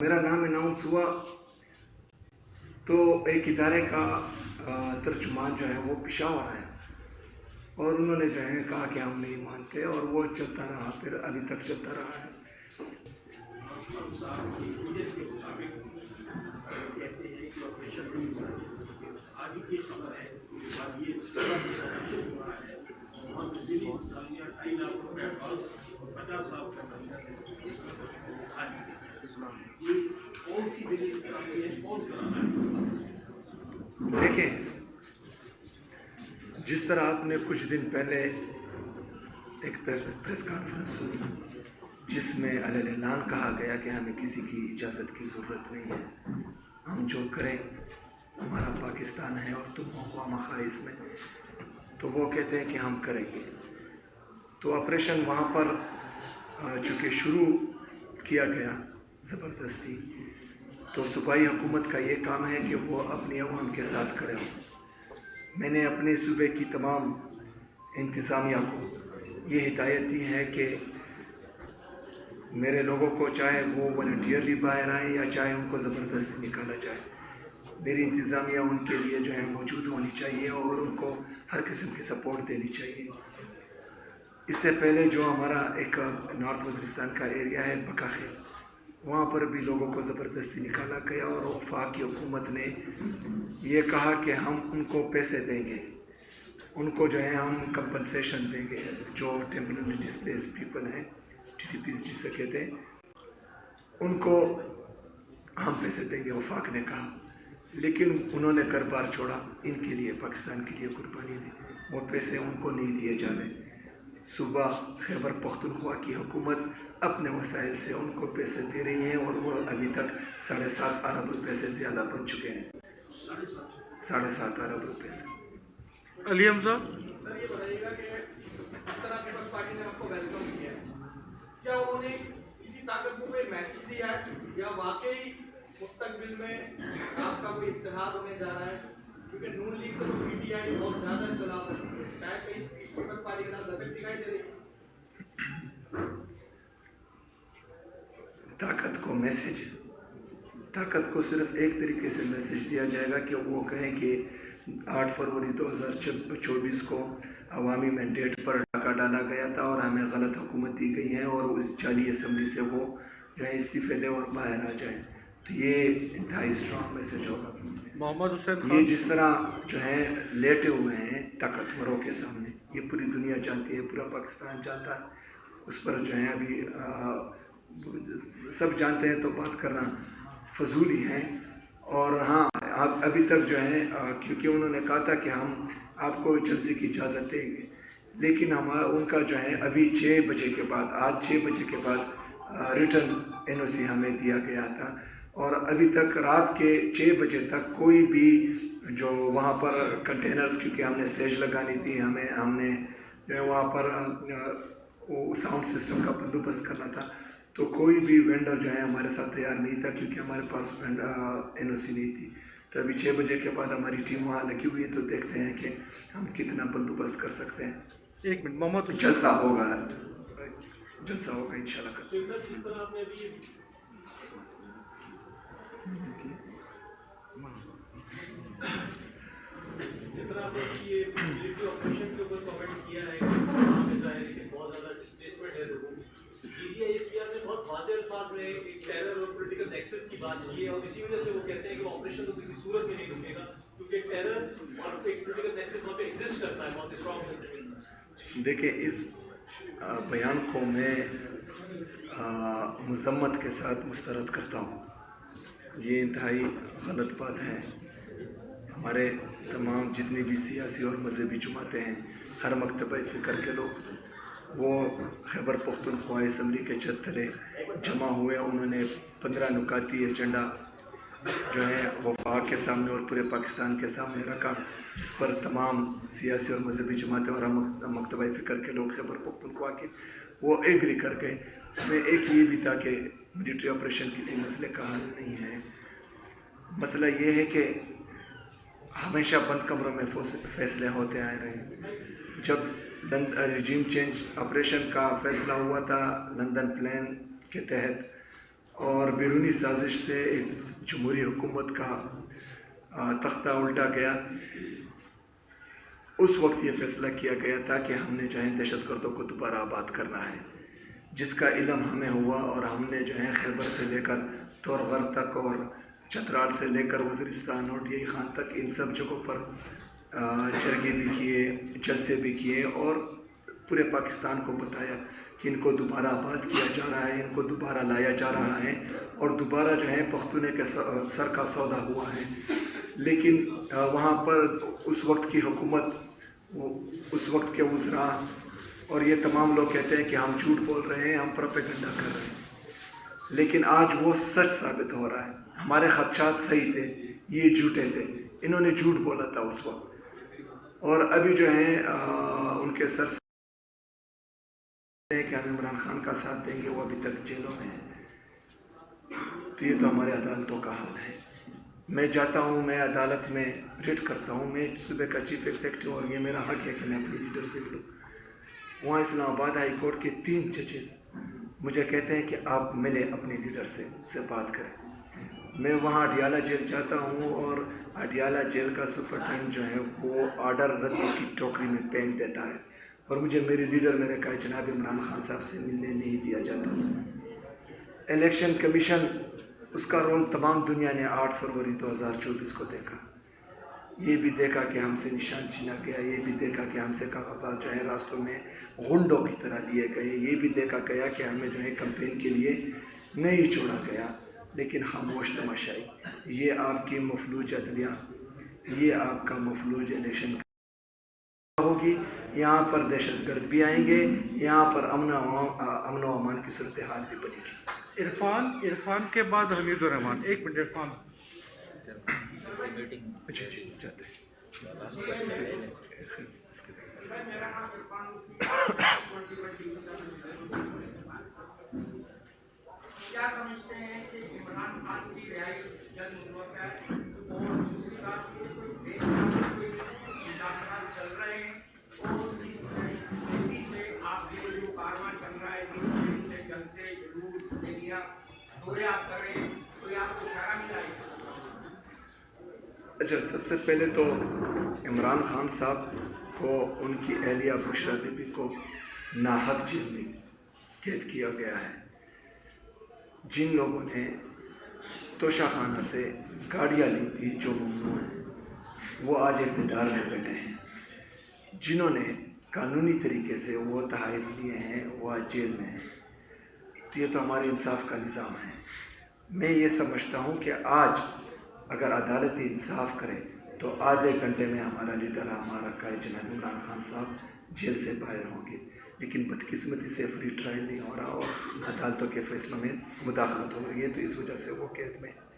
میرا نام اناؤنس ہوا تو ایک ادارے کا ترجمان جو ہے وہ پشاور آیا اور انہوں نے جو ہے کہا کہ ہم نہیں مانتے، اور وہ چلتا رہا، پھر ابھی تک چلتا رہا ہے۔ دیکھیں، جس طرح آپ نے کچھ دن پہلے ایک پریس کانفرنس سنی جس میں علیہ اعلان کہا گیا کہ ہمیں کسی کی اجازت کی ضرورت نہیں ہے، ہم جو کریں ہمارا پاکستان ہے اور تم خواہ مخواہ اس میں، تو وہ کہتے ہیں کہ ہم کریں گے۔ تو آپریشن وہاں پر چونکہ شروع کیا گیا زبردستی، تو صوبائی حکومت کا یہ کام ہے کہ وہ اپنی عوام کے ساتھ کھڑے ہوں۔ میں نے اپنے صوبے کی تمام انتظامیہ کو یہ ہدایت دی ہے کہ میرے لوگوں کو چاہے وہ والنٹیئرلی باہر آئیں یا چاہے ان کو زبردستی نکالا جائے، میری انتظامیہ ان کے لیے جو ہے موجود ہونی چاہیے اور ان کو ہر قسم کی سپورٹ دینی چاہیے۔ اس سے پہلے جو ہمارا ایک نارتھ وزیرستان کا ایریا ہے بکاخیل، وہاں پر بھی لوگوں کو زبردستی نکالا گیا اور وفاقی حکومت نے یہ کہا کہ ہم ان کو پیسے دیں گے، ان کو جو ہے ہم کمپنسیشن دیں گے، جو ٹیمپرری ڈسپلیس پیپل ہیں، TDPs جسے کہتے ہیں، ان کو ہم پیسے دیں گے، وفاق نے کہا۔ لیکن انہوں نے گھر بار چھوڑا، ان کے لیے پاکستان کے لیے قربانی دی، وہ پیسے ان کو نہیں دیے جا رہے۔ صوبہ خیبر پختونخوا کی حکومت اپنے وسائل سے ان کو پیسے دے رہی ہیں اور وہ ابھی تک 7.5 ارب روپے سے زیادہ بن چکے ہیں۔ 7.5 ارب روپے سے۔ علی حمزہ، سر یہ بتائیے گا کہ اس طرح پیپلز پارٹی نے آپ کو ویلکم کیا ہے، کیا انہوں نے کسی طاقت کو کوئی میسج دیا ہے یا واقعی مستقبل میں آپ کا کوئی اتحاد ہونے جا رہا ہے؟ کیونکہ نون لیگ سے تو PTI بہت زیادہ اختلاف ہے، شاید کہیں پیپلز پارٹی کے ساتھ لگن دکھائی دے رہی ہے۔ طاقت کو صرف ایک طریقے سے میسج دیا جائے گا کہ وہ کہیں کہ 8 فروری 2024 کو عوامی مینڈیٹ پر ڈاکہ ڈالا گیا تھا اور ہمیں غلط حکومت دی گئی ہے اور اس جعلی اسمبلی سے وہ جو ہے استعفے دے اور باہر آ جائیں، تو یہ انتہائی اسٹرانگ میسج ہوگا۔ محمد حسین یہ خان، جس طرح جو ہے لیٹے ہوئے ہیں طاقتوروں کے سامنے، یہ پوری دنیا جانتی ہے، پورا پاکستان جانتا ہے، اس پر جو ہے ابھی سب جانتے ہیں تو بات کرنا فضول ہی ہے۔ اور ہاں، ابھی تک جو ہے کیونکہ انہوں نے کہا تھا کہ ہم آپ کو جلسے کی اجازت دیں گے، لیکن ان کا جو ہے ابھی 6 بجے کے بعد، آج 6 بجے کے بعد ریٹن NOC ہمیں دیا گیا تھا، اور ابھی تک رات کے 6 بجے تک کوئی بھی جو وہاں پر کنٹینرز، کیونکہ ہم نے اسٹیج لگانی تھی، ہم نے جو ہے وہاں پر وہ ساؤنڈ سسٹم کا بندوبست کرنا تھا، تو کوئی بھی وینڈر جو ہے ہمارے ساتھ تیار نہیں تھا کیونکہ ہمارے پاس NOC نہیں تھی۔ تو ابھی 6 بجے کے بعد ہماری ٹیم وہاں لگی ہوئی ہے، تو دیکھتے ہیں کہ ہم کتنا بندوبست کر سکتے ہیں۔ ایک منٹ، محمد حسین، جلسہ ہوگا انشاءاللہ۔ جس طرح آپ نے ابھی یہ ملٹری آپریشن کے اوپر کامنٹ کیا ہے کہ ظاہر ہے کہ بہت زیادہ ڈسپلیسمنٹ ہے لوگوں کی، DGI SPR نے بہت واضح الفاظ میں ایک ٹیرر اور پولیٹیکل نیکسس کی بات کی ہے، اور اسی وجہ سے وہ کہتے ہیں کہ آپریشن تو کسی صورت میں نہیں رکے گا کیونکہ ٹیرر اور ایک پولیٹیکل نیکسس وہاں پہ ایگزسٹ کرتا ہے بہت اسٹرانگ۔ دیکھیں، اس بیان کو میں مذمت کے ساتھ مسترد کرتا ہوں، یہ انتہائی غلط بات ہے۔ ہمارے تمام جتنی بھی سیاسی اور مذہبی جماعتیں ہیں، ہر مکتبہ فکر کے لوگ، وہ خیبر پختونخوا اسمبلی کے چھت تلے جمع ہوئے، انہوں نے 15 نکاتی ایجنڈا جو ہے وفاق کے سامنے اور پورے پاکستان کے سامنے رکھا، جس پر تمام سیاسی اور مذہبی جماعتیں اور مکتبہ فکر کے لوگ خیبر پختونخوا کے وہ ایگری کر گئے۔ اس میں ایک یہ بھی تھا کہ ملٹری آپریشن کسی مسئلے کا حل نہیں ہے، مسئلہ یہ ہے کہ ہمیشہ بند کمروں میں فیصلے ہوتے آئے رہے۔ جب ریجیم چینج آپریشن کا فیصلہ ہوا تھا لندن پلان کے تحت، اور بیرونی سازش سے ایک جمہوری حکومت کا تختہ الٹا گیا. اس وقت یہ فیصلہ کیا گیا تھا کہ ہم نے جو ہے دہشت گردوں کو دوبارہ آباد کرنا ہے، جس کا علم ہمیں ہوا، اور ہم نے جو ہے خیبر سے لے کر تورغر تک اور چترال سے لے کر وزیرستان اور ڈی خان تک ان سب جگہوں پر جرگے بھی کیے، جلسے بھی کیے، اور پورے پاکستان کو بتایا کہ ان کو دوبارہ آباد کیا جا رہا ہے، ان کو دوبارہ لایا جا رہا ہے، اور دوبارہ جو ہے پختونے کے سر کا سودا ہوا ہے. لیکن وہاں پر اس وقت کی حکومت، اس وقت کے وزراء اور یہ تمام لوگ کہتے ہیں کہ ہم جھوٹ بول رہے ہیں، ہم پروپیگنڈا کر رہے ہیں، لیکن آج وہ سچ ثابت ہو رہا ہے. ہمارے خدشات صحیح تھے، یہ جھوٹے تھے، انہوں نے جھوٹ بولا تھا اس وقت. اور ابھی جو ہیں ان کے سر سے کہ ہم عمران خان کا ساتھ دیں گے، وہ ابھی تک جیلوں میں ہیں. تو یہ تو ہمارے عدالتوں کا حال ہے. میں جاتا ہوں، میں عدالت میں ریٹ کرتا ہوں، میں صوبے کا چیف ایگزیکٹو، اور یہ میرا حق ہے کہ میں اپنے لیڈر سے ملوں. وہاں اسلام آباد ہائی کورٹ کے 3 ججز مجھے کہتے ہیں کہ آپ ملیں اپنے لیڈر سے، اس سے بات کریں. میں وہاں اڈیالہ جیل جاتا ہوں، اور اڈیالہ جیل کا سپرڈنٹ جو ہے وہ آرڈر ردی کی ٹوکری میں پھینک دیتا ہے، اور مجھے میرے لیڈر میرے کہا جناب عمران خان صاحب سے ملنے نہیں دیا جاتا. الیکشن کمیشن، اس کا رول تمام دنیا نے 8 فروری 2024 کو دیکھا. یہ بھی دیکھا کہ ہم سے نشان چھینا گیا، یہ بھی دیکھا کہ ہم سے کاغذات جو ہے راستوں میں غنڈوں کی طرح لیے گئے، یہ بھی دیکھا گیا کہ ہمیں جو ہے کمپین کے لیے نہیں چھوڑا گیا. لیکن خاموش تماشائی، یہ آپ کی مفلوج عدلیہ، یہ آپ کا مفلوج الیکشن ہوگی. یہاں پر دہشت گرد بھی آئیں گے، یہاں پر امن و امان کی صورتحال بھی بنے گی. عرفان کے بعد حمید الرحمان. ایک منٹ عرفان. اچھا جی جاتے ہیں. کیا سمجھتے ہیں کہ عمران خان کی رہائی جلد متوقع ہے؟ اور دوسری بات یہ کوئی مذاکرات چل رہے ہیں، اور جس تیزی سے آپ کے جو کاروان چل رہا ہے، جلد سے جلوس ریلیاں دورے آپ کر رہے ہیں، تو آپ کو اشارہ ملا ہے؟ اچھا، سب سے پہلے تو عمران خان صاحب کو ان کی اہلیہ بشرا بی بی کو ناحق جیل میں قید کیا گیا ہے. جن لوگوں نے توشہ خانہ سے گاڑیاں لی تھی جو ممنوع ہیں، وہ آج اقتدار میں بیٹھے ہیں. جنہوں نے قانونی طریقے سے وہ تحائف لیے ہیں، وہ آج جیل میں ہیں. تو یہ تو ہمارے انصاف کا نظام ہے. میں یہ سمجھتا ہوں کہ آج اگر عدالتی انصاف کرے تو آدھے گھنٹے میں ہمارا لیڈر، ہمارا قائد جناب عمران خان صاحب جیل سے باہر ہوں گے. لیکن بدقسمتی سے فری ٹرائل نہیں ہو رہا، اور عدالتوں کے فیصلوں میں مداخلت ہو رہی ہے، تو اس وجہ سے وہ قید میں